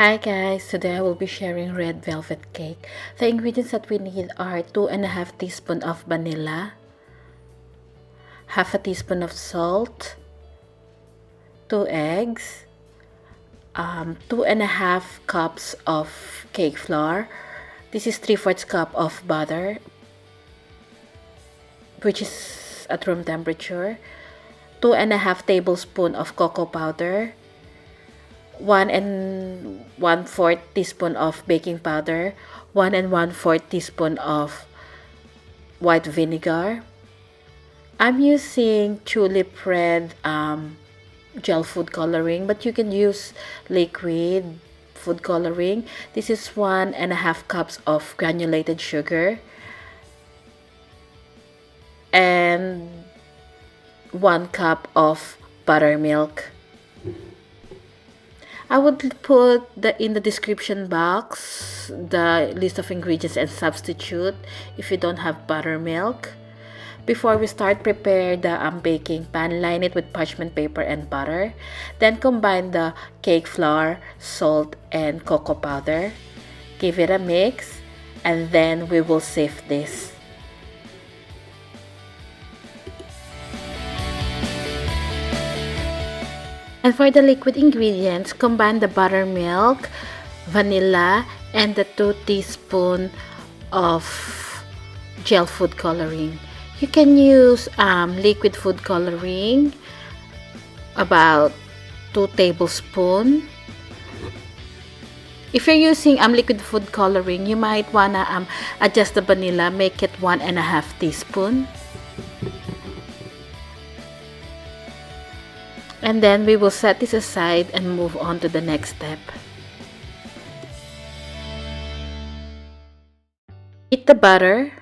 Hi guys, today I will be sharing red velvet cake. The ingredients that we need are 2.5 teaspoons of vanilla, half a teaspoon of salt, 2 eggs, 2.5 cups of cake flour. This is 3/4 cup of butter, which is at room temperature, 2.5 tablespoons of cocoa powder, 1 1/4 teaspoon of baking powder, 1 1/4 teaspoon of white vinegar. I'm using tulip red gel food coloring, but you can use liquid food coloring. This is 1.5 cups of granulated sugar and 1 cup of buttermilk. I would put in the description box the list of ingredients and substitute if you don't have buttermilk. Before we start, prepare the baking pan. Line it with parchment paper and butter. Then combine the cake flour, salt, and cocoa powder. Give it a mix, and then we will sift this. And for the liquid ingredients, combine the buttermilk, vanilla, and the 2 teaspoons of gel food coloring. You can use liquid food coloring, about 2 tablespoons. If you're using liquid food coloring, you might wanna adjust the vanilla, make it 1.5 teaspoons. And then we will set this aside and move on to the next step. Heat the butter.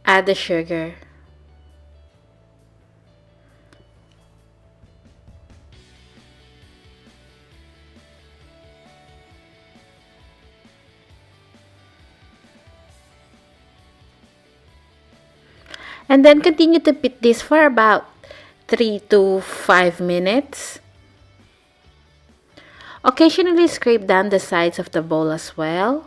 Add the sugar. And then continue to beat this for about 3 to 5 minutes. Occasionally scrape down the sides of the bowl as well.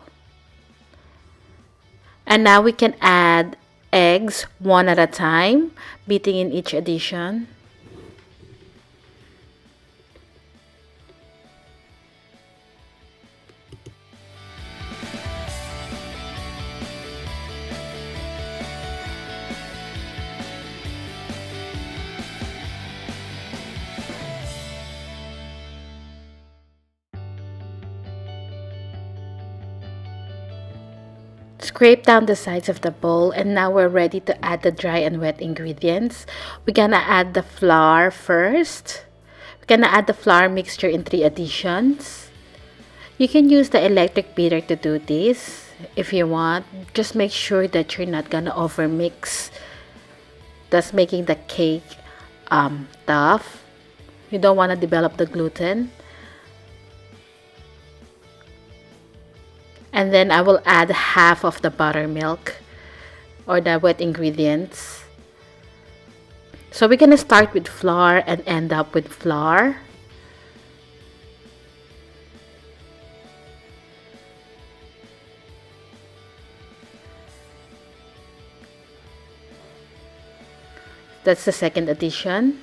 And now we can add eggs one at a time, beating in each addition. Scrape down the sides of the bowl, and now we're ready to add the dry and wet ingredients. We're gonna add the flour first. We're gonna add the flour mixture in 3 additions. You can use the electric beater to do this if you want. Just make sure that you're not gonna overmix. That's making the cake tough. You don't want to develop the gluten. And then I will add half of the buttermilk or the wet ingredients. So we're gonna start with flour and end up with flour. That's the second addition.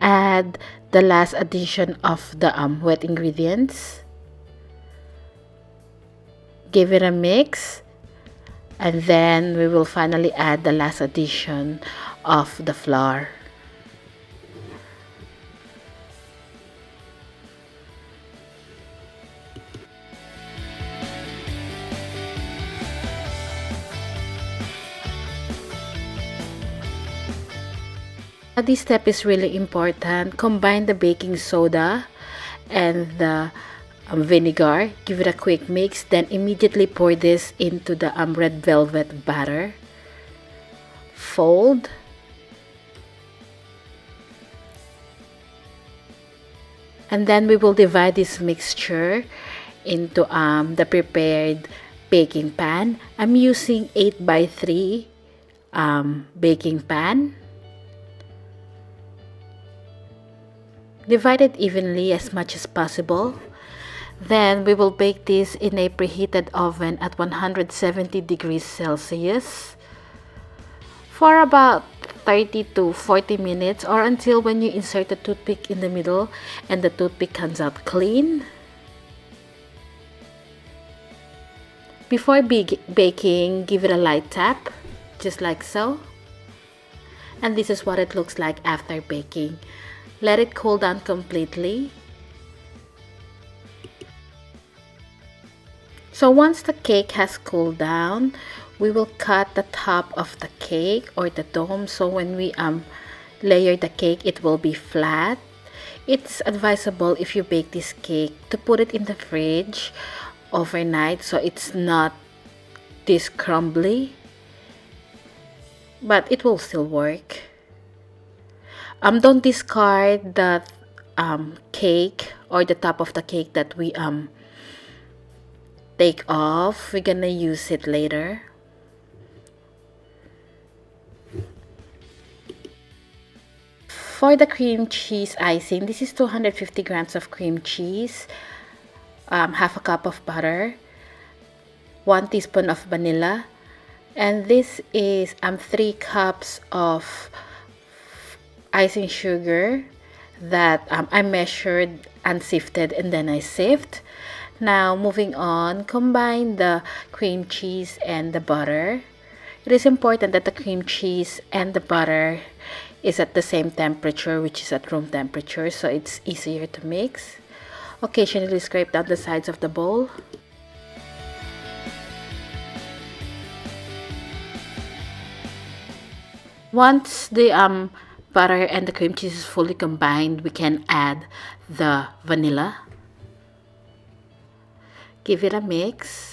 Add the last addition of the wet ingredients. Give it a mix, and then we will finally add the last addition of the flour. This step is really important. Combine the baking soda and the vinegar. Give it a quick mix. Then immediately pour this into the red velvet batter. Fold. And then we will divide this mixture into the prepared baking pan. I'm using 8 by 3 baking pan. Divide it evenly as much as possible. Then we will bake this in a preheated oven at 170 degrees Celsius for about 30 to 40 minutes, or until when you insert the toothpick in the middle and the toothpick comes out clean. Before baking, give it a light tap, just like so. And this is what it looks like after baking. Let it cool down completely. So once the cake has cooled down, we will cut the top of the cake or the dome, so when we layer the cake, it will be flat. It's advisable, if you bake this cake, to put it in the fridge overnight so it's not this crumbly, but it will still work. Don't discard the cake or the top of the cake that we take off. We're gonna use it later. For the cream cheese icing, this is 250 grams of cream cheese, half a cup of butter, 1 teaspoon of vanilla, and this is 3 cups of icing sugar that I measured unsifted and then I sieved. Now moving on, combine the cream cheese and the butter. It is important that the cream cheese and the butter is at the same temperature, which is at room temperature, so it's easier to mix. Occasionally scrape down the sides of the bowl. Once the butter and the cream cheese is fully combined, we can add the vanilla. Give it a mix.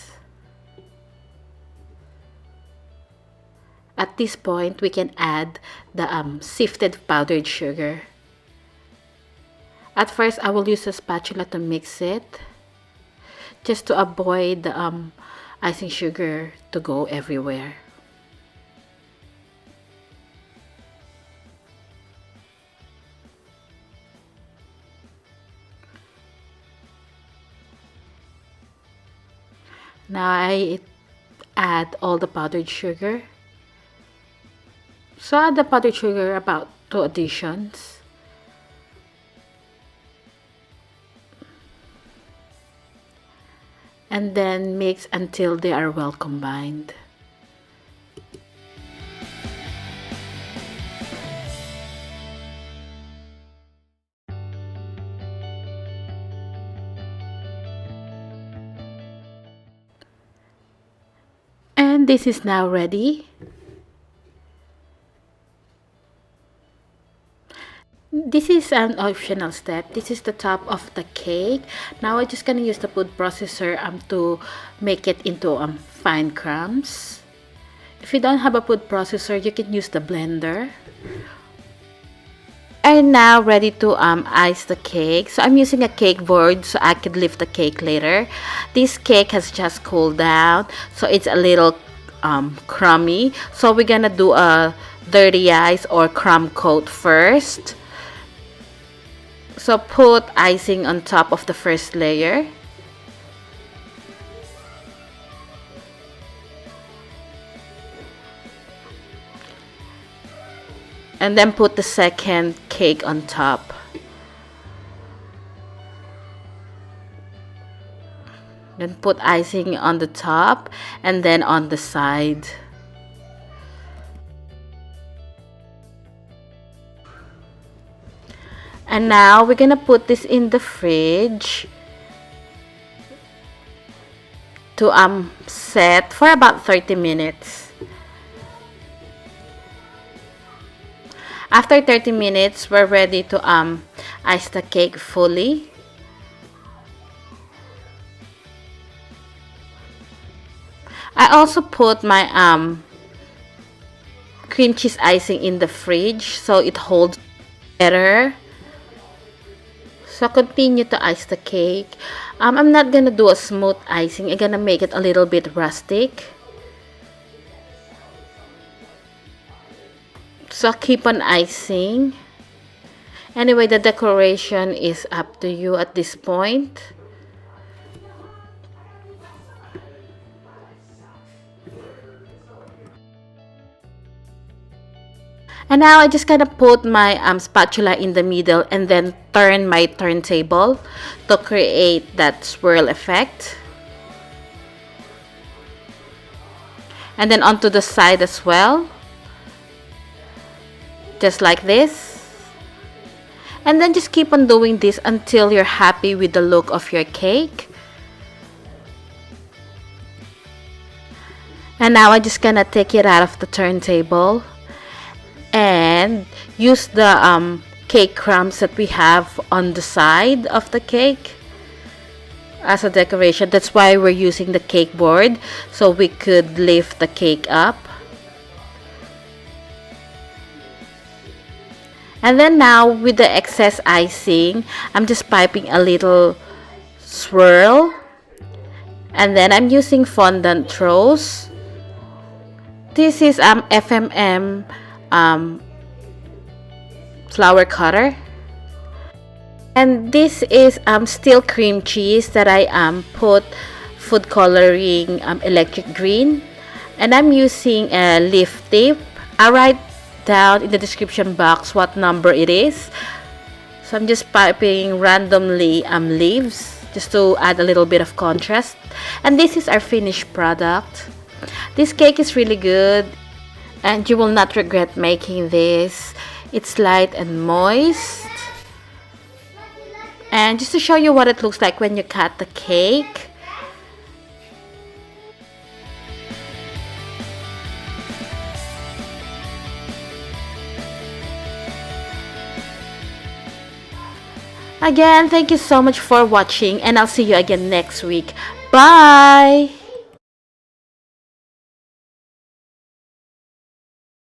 At this point, we can add the sifted powdered sugar. At first, I will use a spatula to mix it, just to avoid the icing sugar to go everywhere. Now I add all the powdered sugar. So add the powdered sugar about 2 additions. And then mix until they are well combined. And this is now ready. This is an optional step. This is the top of the cake. Now I'm just gonna use the food processor to make it into fine crumbs. If you don't have a food processor, you can use the blender. I'm now ready to ice the cake. So I'm using a cake board so I could lift the cake later. This cake has just cooled down, so it's a little crummy. So we're gonna do a dirty ice or crumb coat first. So put icing on top of the first layer. And then put the second cake on top. Then put icing on the top and then on the side. And now we're gonna put this in the fridge to set for about 30 minutes. After 30 minutes, we're ready to ice the cake fully. I also put my cream cheese icing in the fridge so it holds better. So continue to ice the cake. I'm not gonna do a smooth icing. I'm gonna make it a little bit rustic. So keep on icing. Anyway, the decoration is up to you at this point. And now I just kind of put my spatula in the middle and then turn my turntable to create that swirl effect. And then onto the side as well. Just like this. And then just keep on doing this until you're happy with the look of your cake. And now I'm just gonna take it out of the turntable and use the cake crumbs that we have on the side of the cake as a decoration. That's why we're using the cake board, so we could lift the cake up. And then now with the excess icing, I'm just piping a little swirl. And then I'm using fondant rose. This is FMM flower cutter. And this is still cream cheese that I put food coloring electric green. And I'm using a leaf tip. I'll write down in the description box what number it is. So I'm just piping randomly leaves just to add a little bit of contrast. And this is our finished product. This cake is really good and you will not regret making this. It's light and moist. And just to show you what it looks like when you cut the cake. Again, thank you so much for watching and I'll see you again next week. Bye!